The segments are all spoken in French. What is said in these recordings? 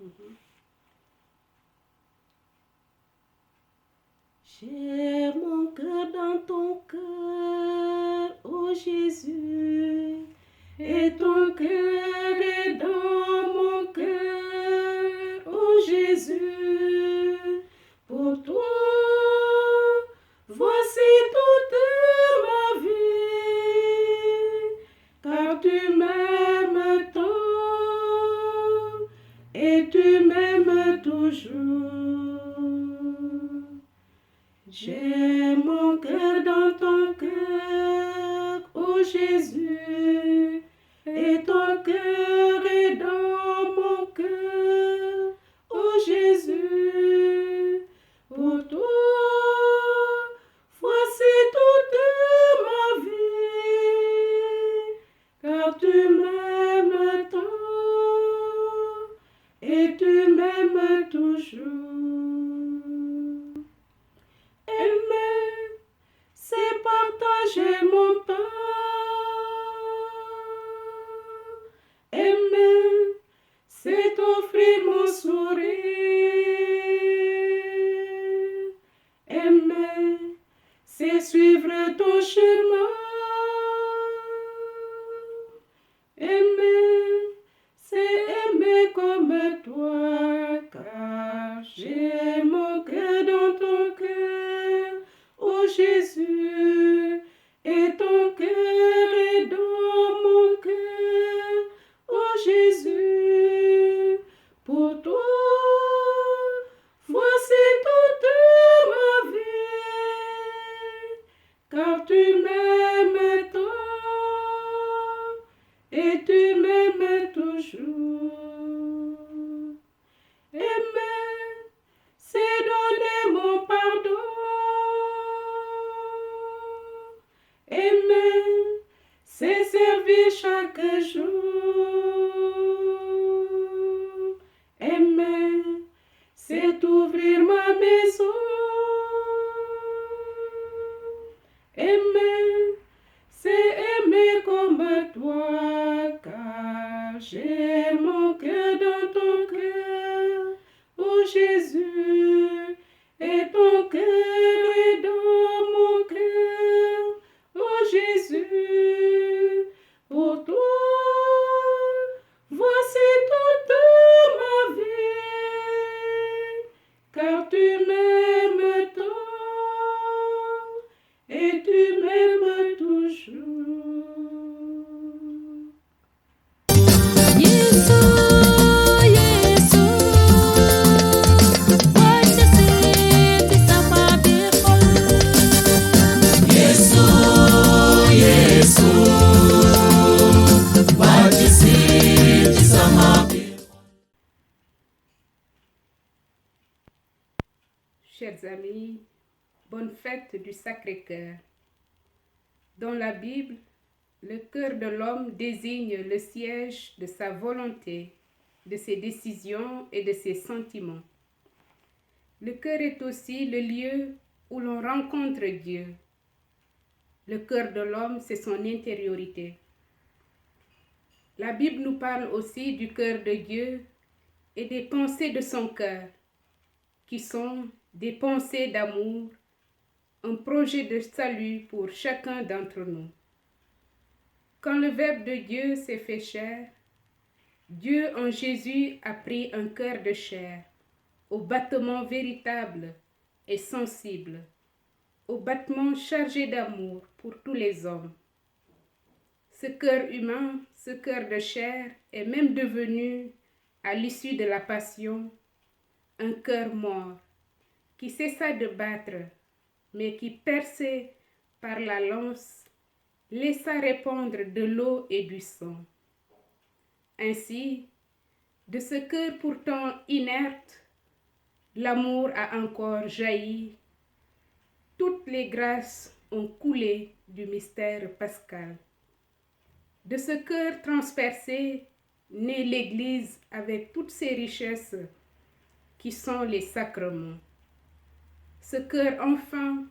Mhm. J'ai mon cœur dans ton cœur, ô Jésus, et ton cœur est dans mon cœur, ô Jésus. Pour toi, voici toute ma vie, car tu m'aimes tant et tu m'aimes toujours. J'ai mon cœur dans ton cœur, ô Jésus, et ton cœur est dans mon cœur, ô Jésus. Pour toi, voici toute ma vie, car tu m'aimes tant et tu m'aimes toujours. Aimer, c'est partager mon pain. Aimer, c'est offrir mon sourire. Aimer, c'est suivre ton chemin. Aimer, c'est aimer comme toi, car j'ai mon cœur dans ton cœur, ô Jésus, et ton cœur est dans mon cœur, ô Jésus. Pour toi, voici toute ma vie, car tu m'aimes tant et tu m'aimes toujours. Aimer, c'est donner mon pardon. Aimer, c'est servir chaque jour. Aimer, c'est ouvrir ma maison. Aimer, c'est aimer comme toi, car j'ai mon cœur dans ton cœur, ô Jésus, et ton cœur est dans mon cœur, ô Jésus. Pour toi, voici toute ma vie, car tu m'aimes tant et tu m'aimes toujours. Chers amis, bonne fête du Sacré-Cœur. Dans la Bible, le cœur de l'homme désigne le siège de sa volonté, de ses décisions et de ses sentiments. Le cœur est aussi le lieu où l'on rencontre Dieu. Le cœur de l'homme, c'est son intériorité. La Bible nous parle aussi du cœur de Dieu et des pensées de son cœur, qui sont des pensées d'amour, un projet de salut pour chacun d'entre nous. Quand le Verbe de Dieu s'est fait chair, Dieu en Jésus a pris un cœur de chair, au battement véritable et sensible, au battement chargé d'amour pour tous les hommes. Ce cœur humain, ce cœur de chair est même devenu, à l'issue de la passion, un cœur mort, qui cessa de battre, mais qui, percé par la lance, laissa répandre de l'eau et du sang. Ainsi, de ce cœur pourtant inerte, l'amour a encore jailli. Toutes les grâces ont coulé du mystère pascal. De ce cœur transpercé naît l'Église avec toutes ses richesses qui sont les sacrements. Ce cœur enfin,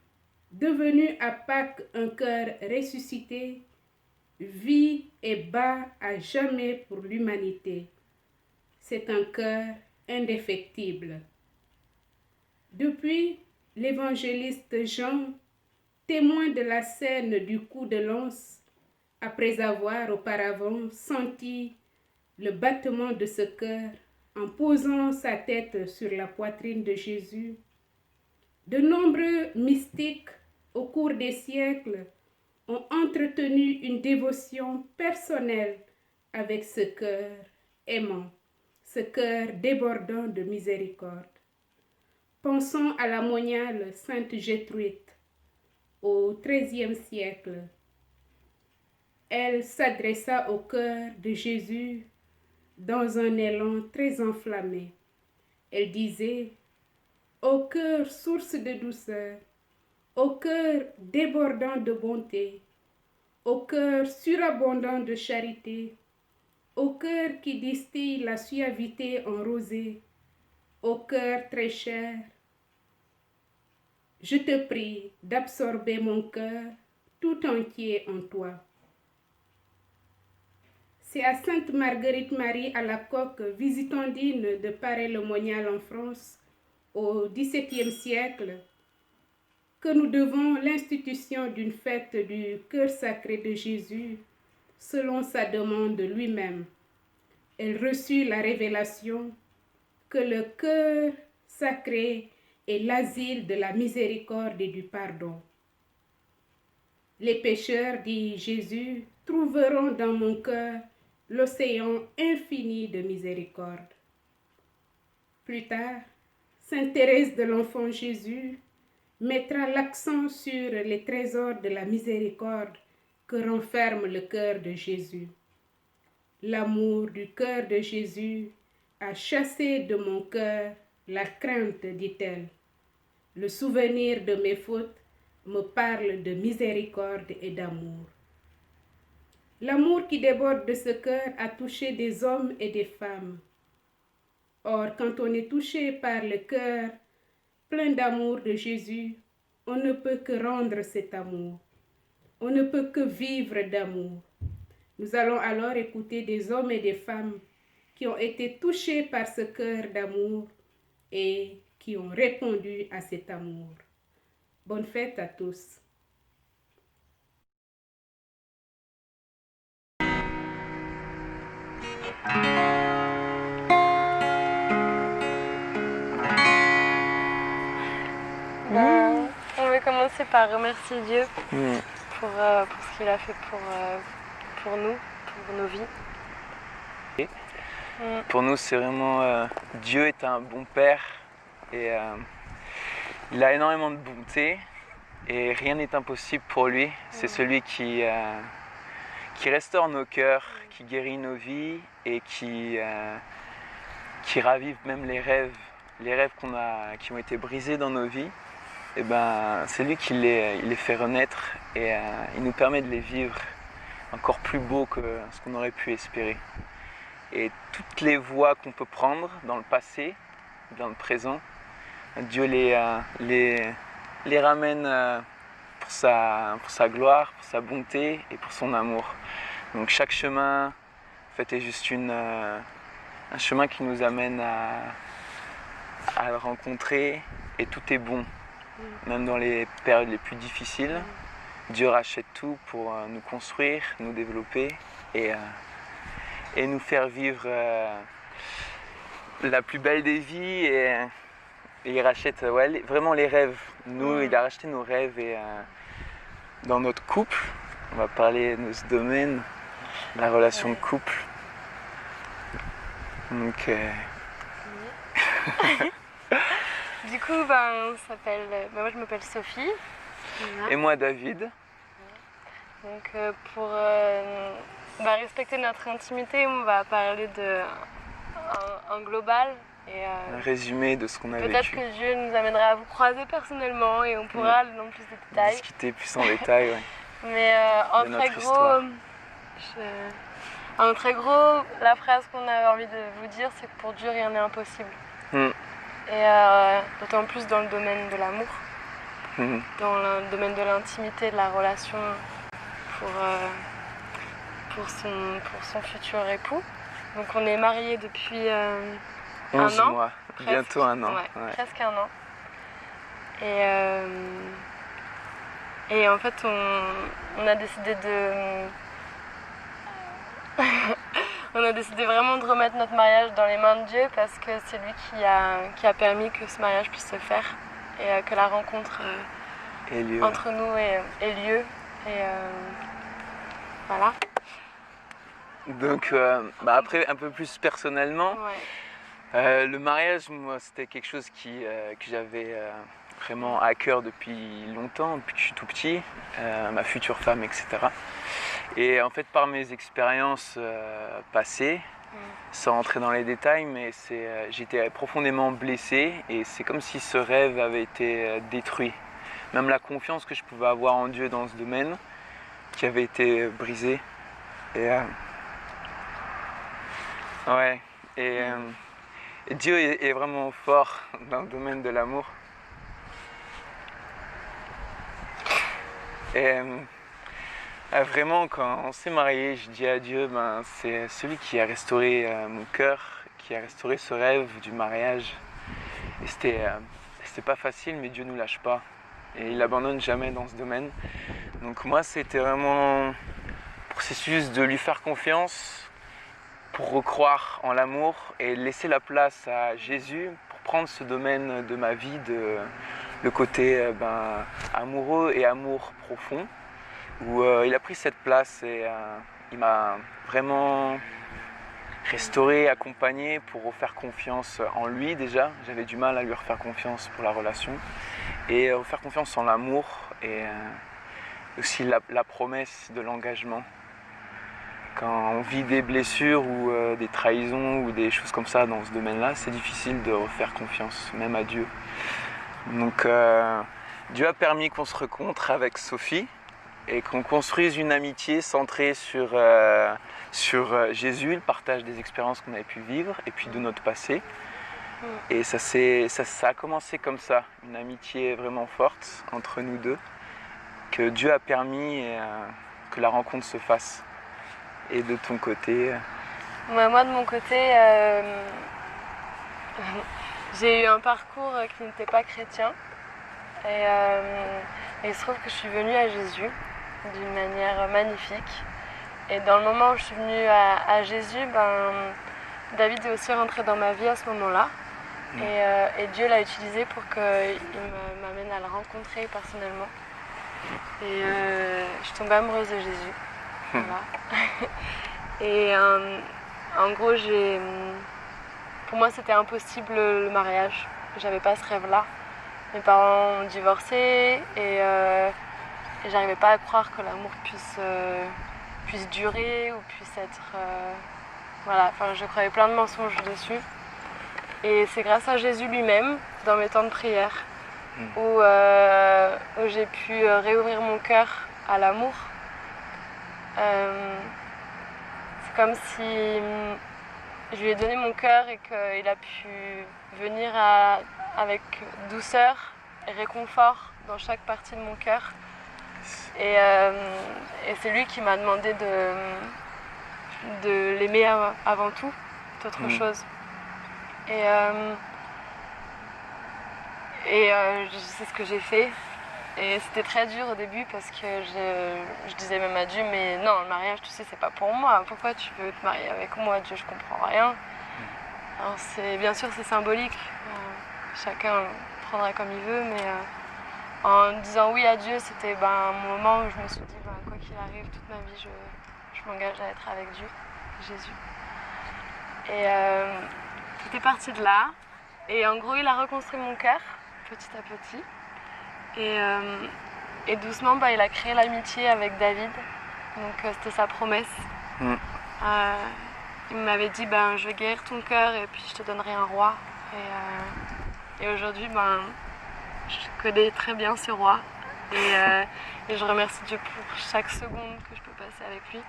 devenu à Pâques un cœur ressuscité, vit et bat à jamais pour l'humanité. C'est un cœur indéfectible. Depuis, l'évangéliste Jean, témoin de la scène du coup de lance, après avoir auparavant senti le battement de ce cœur en posant sa tête sur la poitrine de Jésus, de nombreux mystiques au cours des siècles ont entretenu une dévotion personnelle avec ce cœur aimant, ce cœur débordant de miséricorde. Pensons à la moniale Sainte Gertrude au XIIIe siècle. Elle s'adressa au cœur de Jésus dans un élan très enflammé. Elle disait: ô cœur source de douceur, ô cœur débordant de bonté, ô cœur surabondant de charité, ô cœur qui distille la suavité en rosée, ô cœur très cher, je te prie d'absorber mon cœur tout entier en toi. C'est à Sainte Marguerite Marie Alacoque, visitandine de Paray-le-Monial en France, au XVIIe siècle, que nous devons l'institution d'une fête du cœur sacré de Jésus, selon sa demande lui-même. Elle reçut la révélation que le cœur sacré est l'asile de la miséricorde et du pardon. Les pécheurs, dit Jésus, trouveront dans mon cœur l'océan infini de miséricorde. Plus tard, Sainte Thérèse de l'Enfant Jésus mettra l'accent sur les trésors de la miséricorde que renferme le cœur de Jésus. L'amour du cœur de Jésus a chassé de mon cœur la crainte, dit-elle. Le souvenir de mes fautes me parle de miséricorde et d'amour. L'amour qui déborde de ce cœur a touché des hommes et des femmes. Or, quand on est touché par le cœur plein d'amour de Jésus, on ne peut que rendre cet amour. On ne peut que vivre d'amour. Nous allons alors écouter des hommes et des femmes qui ont été touchés par ce cœur d'amour et qui ont répondu à cet amour. Bonne fête à tous. On va commencer par remercier Dieu pour ce qu'il a fait pour nous, pour nos vies. Pour nous, c'est vraiment Dieu est un bon Père et il a énormément de bonté et rien n'est impossible pour lui. C'est celui qui restaure nos cœurs, qui guérit nos vies et qui ravive même les rêves qui ont été brisés dans nos vies. Et c'est lui qui les fait renaître et il nous permet de les vivre encore plus beaux que ce qu'on aurait pu espérer. Et toutes les voies qu'on peut prendre dans le passé, dans le présent, Dieu les ramène pour sa gloire, pour sa bonté et pour son amour. Donc chaque chemin en fait, est juste un chemin qui nous amène à le rencontrer et tout est bon. Même dans les périodes les plus difficiles, Dieu rachète tout pour nous construire, nous développer et nous faire vivre la plus belle des vies et il rachète vraiment les rêves. Nous, il a racheté nos rêves et dans notre couple, on va parler de ce domaine, la relation de couple. Donc, Du coup, moi je m'appelle Sophie. Et moi David. Donc pour respecter notre intimité, on va parler en global. Et, un résumé de ce qu'on a vécu. Peut-être que Dieu nous amènera à vous croiser personnellement et on pourra aller dans plus de détails. Discuter plus en détail, ouais. Mais en très gros, la phrase qu'on avait envie de vous dire, c'est que pour Dieu, rien n'est impossible. Et d'autant plus dans le domaine de l'amour, dans le domaine de l'intimité, de la relation pour son futur époux. Donc on est mariés depuis 11 un an, mois, presque, bientôt un an. Ouais. Presque un an. Et en fait, on a décidé on a décidé vraiment de remettre notre mariage dans les mains de Dieu parce que c'est lui qui a permis que ce mariage puisse se faire et que la rencontre entre nous ait lieu. Et voilà. Donc après, un peu plus personnellement, le mariage, moi, c'était quelque chose que j'avais vraiment à cœur depuis longtemps, depuis que je suis tout petit, ma future femme, etc. Et en fait, par mes expériences passées, sans entrer dans les détails, mais j'étais profondément blessé et c'est comme si ce rêve avait été détruit. Même la confiance que je pouvais avoir en Dieu dans ce domaine, qui avait été brisée. Et Dieu est vraiment fort dans le domaine de l'amour. Et vraiment, quand on s'est marié, je dis à Dieu, c'est celui qui a restauré mon cœur, qui a restauré ce rêve du mariage. Et c'était pas facile, mais Dieu nous lâche pas. Et il abandonne jamais dans ce domaine. Donc moi, c'était vraiment un processus de lui faire confiance, pour recroire en l'amour et laisser la place à Jésus pour prendre ce domaine de ma vie, le côté amoureux et amour profond, où il a pris cette place et il m'a vraiment restauré, accompagné pour refaire confiance en lui déjà. J'avais du mal à lui refaire confiance pour la relation et refaire confiance en l'amour et aussi la promesse de l'engagement. Quand on vit des blessures ou des trahisons ou des choses comme ça dans ce domaine-là, c'est difficile de refaire confiance, même à Dieu. Donc Dieu a permis qu'on se rencontre avec Sophie et qu'on construise une amitié centrée sur Jésus, le partage des expériences qu'on avait pu vivre et puis de notre passé. Et ça a commencé comme ça, une amitié vraiment forte entre nous deux, que Dieu a permis que la rencontre se fasse. Et de ton côté Moi, de mon côté, j'ai eu un parcours qui n'était pas chrétien. Et il se trouve que je suis venue à Jésus d'une manière magnifique. Et dans le moment où je suis venue à Jésus, David est aussi rentré dans ma vie à ce moment-là. Et Dieu l'a utilisé pour qu'il m'amène à le rencontrer personnellement. Et je suis tombée amoureuse de Jésus. Voilà. Et en gros, pour moi, c'était impossible le mariage. J'avais pas ce rêve-là. Mes parents ont divorcé et j'arrivais pas à croire que l'amour puisse durer ou puisse être... Voilà, enfin, je croyais plein de mensonges dessus. Et c'est grâce à Jésus lui-même, dans mes temps de prière, où j'ai pu réouvrir mon cœur à l'amour. C'est comme si je lui ai donné mon cœur et qu'il a pu venir avec douceur et réconfort dans chaque partie de mon cœur. Et c'est lui qui m'a demandé de l'aimer avant tout, d'autre chose. Et c'est ce que j'ai fait. Et c'était très dur au début parce que je disais même à Dieu, mais non, le mariage, tu sais, c'est pas pour moi. Pourquoi tu veux te marier avec moi, Dieu, je comprends rien. Alors bien sûr, c'est symbolique. Chacun prendra comme il veut, mais en disant oui à Dieu, c'était un moment où je me suis dit, quoi qu'il arrive, toute ma vie, je m'engage à être avec Dieu, Jésus. Et c'était parti de là. Et en gros, il a reconstruit mon cœur, petit à petit. Et doucement, il a créé l'amitié avec David. Donc c'était sa promesse. Il m'avait dit, je vais guérir ton cœur et puis je te donnerai un roi. Et aujourd'hui, je connais très bien ce roi. Et je remercie Dieu pour chaque seconde que je peux passer avec lui.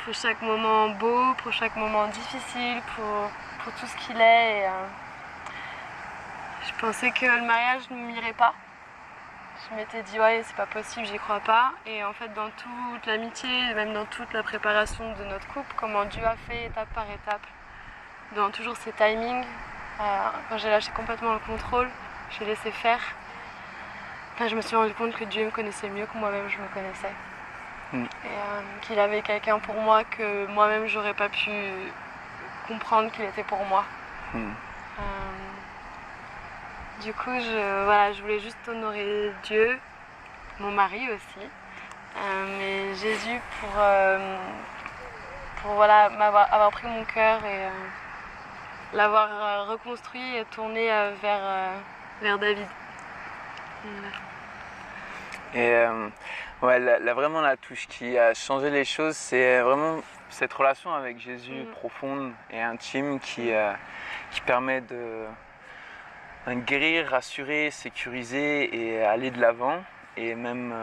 Pour chaque moment beau, pour chaque moment difficile, pour tout ce qu'il est. Et, je pensais que le mariage ne m'irait pas. Je m'étais dit, ouais, c'est pas possible, j'y crois pas. Et en fait, dans toute l'amitié, même dans toute la préparation de notre couple, comment Dieu a fait étape par étape, dans toujours ses timings. Quand j'ai lâché complètement le contrôle, j'ai laissé faire. Je me suis rendu compte que Dieu me connaissait mieux que moi-même je me connaissais. Et qu'il avait quelqu'un pour moi que moi-même j'aurais pas pu comprendre qu'il était pour moi. Du coup, je voulais juste honorer Dieu, mon mari aussi, mais Jésus pour avoir pris mon cœur et l'avoir reconstruit et tourné vers David. Et vraiment la touche qui a changé les choses, c'est vraiment cette relation avec Jésus profonde et intime qui permet de guérir, rassurer, sécuriser et aller de l'avant et même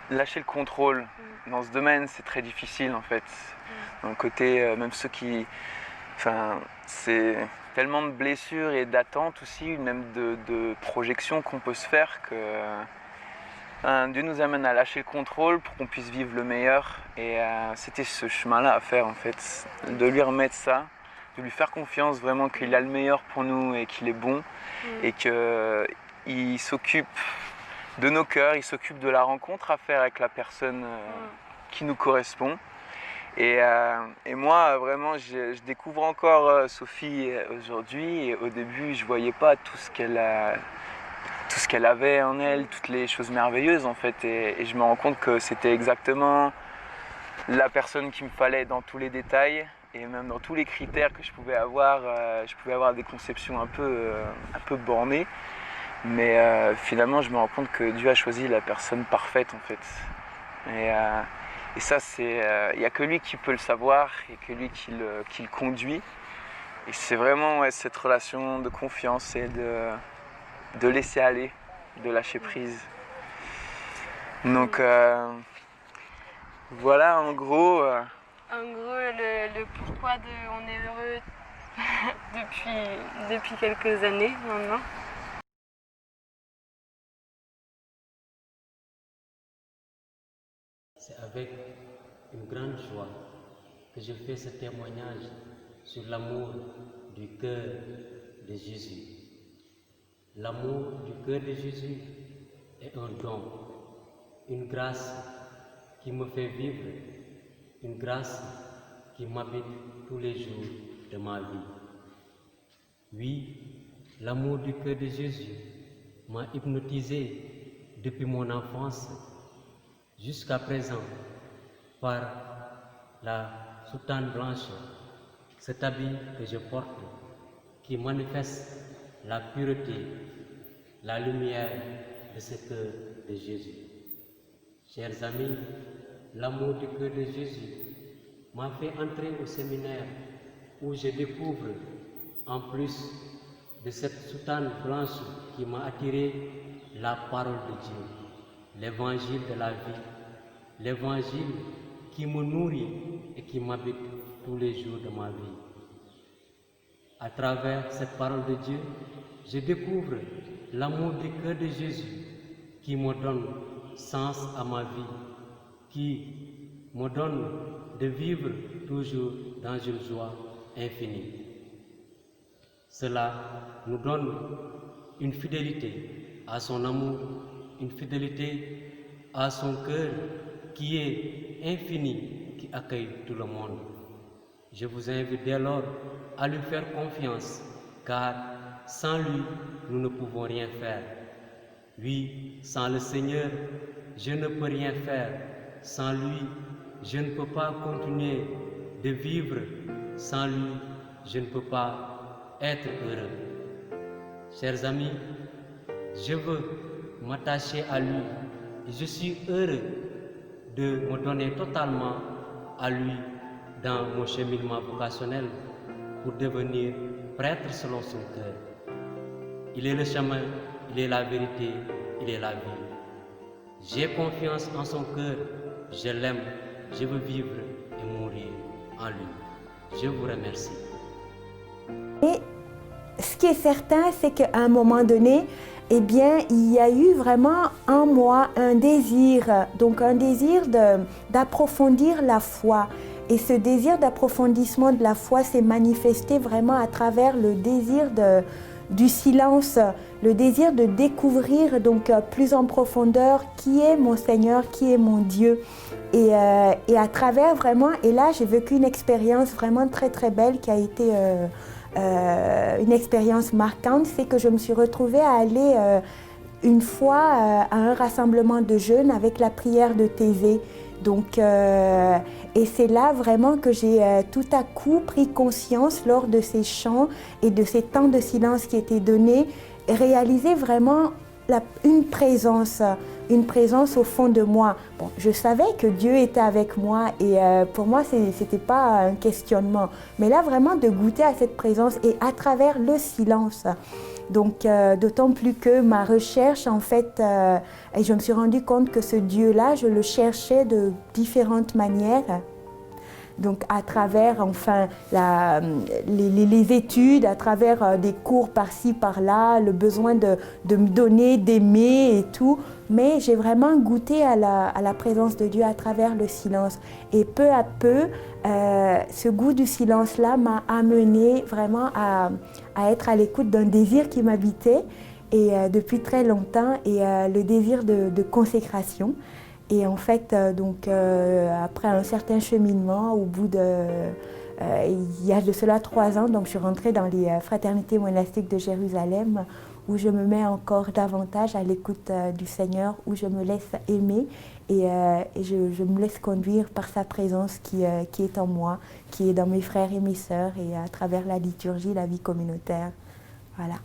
lâcher le contrôle. Dans ce domaine, c'est très difficile en fait. D'un côté, même ceux qui... c'est tellement de blessures et d'attentes aussi, même de projections qu'on peut se faire que Dieu nous amène à lâcher le contrôle pour qu'on puisse vivre le meilleur. Et c'était ce chemin-là à faire en fait, de lui remettre ça, de lui faire confiance vraiment qu'il a le meilleur pour nous et qu'il est bon et qu'il s'occupe de nos cœurs, il s'occupe de la rencontre à faire avec la personne qui nous correspond. Et moi, vraiment, je découvre encore Sophie aujourd'hui. Et au début, je ne voyais pas tout ce qu'elle avait en elle, toutes les choses merveilleuses en fait. Et je me rends compte que c'était exactement la personne qu'il me fallait dans tous les détails. Et même dans tous les critères que je pouvais avoir des conceptions un peu bornées. Mais finalement, je me rends compte que Dieu a choisi la personne parfaite en fait. Et ça, il n'y a que lui qui peut le savoir et que lui qui le conduit. Et c'est vraiment cette relation de confiance et de laisser aller, de lâcher prise. Donc voilà, en gros... le pourquoi on est heureux depuis quelques années maintenant. C'est avec une grande joie que je fais ce témoignage sur l'amour du cœur de Jésus. L'amour du cœur de Jésus est un don, une grâce qui me fait vivre, une grâce qui m'habite tous les jours de ma vie. Oui, l'amour du cœur de Jésus m'a hypnotisé depuis mon enfance jusqu'à présent par la soutane blanche, cet habit que je porte qui manifeste la pureté, la lumière de ce cœur de Jésus. Chers amis, l'amour du cœur de Jésus m'a fait entrer au séminaire où je découvre, en plus de cette soutane blanche qui m'a attiré, la parole de Dieu, l'évangile de la vie, l'évangile qui me nourrit et qui m'habite tous les jours de ma vie. À travers cette parole de Dieu, je découvre l'amour du cœur de Jésus qui me donne sens à ma vie, qui me donne de vivre toujours dans une joie infinie. Cela nous donne une fidélité à son amour, une fidélité à son cœur qui est infini, qui accueille tout le monde. Je vous invite dès lors à lui faire confiance, car sans lui, nous ne pouvons rien faire. Oui, sans le Seigneur, je ne peux rien faire. Sans lui, je ne peux pas continuer de vivre. Sans lui, je ne peux pas être heureux. Chers amis, je veux m'attacher à lui. Je suis heureux de me donner totalement à lui dans mon cheminement vocationnel pour devenir prêtre selon son cœur. Il est le chemin, il est la vérité, il est la vie. J'ai confiance en son cœur, je l'aime, je veux vivre et mourir en lui. Je vous remercie. Et ce qui est certain, c'est qu'à un moment donné, eh bien, il y a eu vraiment en moi un désir d'approfondir la foi. Et ce désir d'approfondissement de la foi s'est manifesté vraiment à travers le désir du silence, le désir de découvrir donc plus en profondeur qui est mon Seigneur, qui est mon Dieu. Et à travers vraiment, et là j'ai vécu une expérience vraiment très très belle qui a été une expérience marquante, c'est que je me suis retrouvée à aller une fois à un rassemblement de jeunes avec la prière de Thésée. Donc, et c'est là vraiment que j'ai tout à coup pris conscience lors de ces chants et de ces temps de silence qui étaient donnés, réaliser vraiment une présence au fond de moi. Bon, je savais que Dieu était avec moi et pour moi, c'était pas un questionnement. Mais là, vraiment de goûter à cette présence et à travers le silence. Donc, d'autant plus que ma recherche, en fait, et je me suis rendu compte que ce Dieu-là, je le cherchais de différentes manières. Donc, à travers, enfin, les études, à travers des cours par-ci, par-là, le besoin de me donner, d'aimer et tout. Mais j'ai vraiment goûté à la présence de Dieu à travers le silence. Et peu à peu, ce goût du silence-là m'a amené vraiment à être à l'écoute d'un désir qui m'habitait et depuis très longtemps, et le désir de consécration. Et en fait, après un certain cheminement, au bout il y a de cela 3 ans, donc je suis rentrée dans les fraternités monastiques de Jérusalem, où je me mets encore davantage à l'écoute du Seigneur, où je me laisse aimer et je me laisse conduire par sa présence qui est en moi, qui est dans mes frères et mes sœurs, et à travers la liturgie, la vie communautaire. Voilà.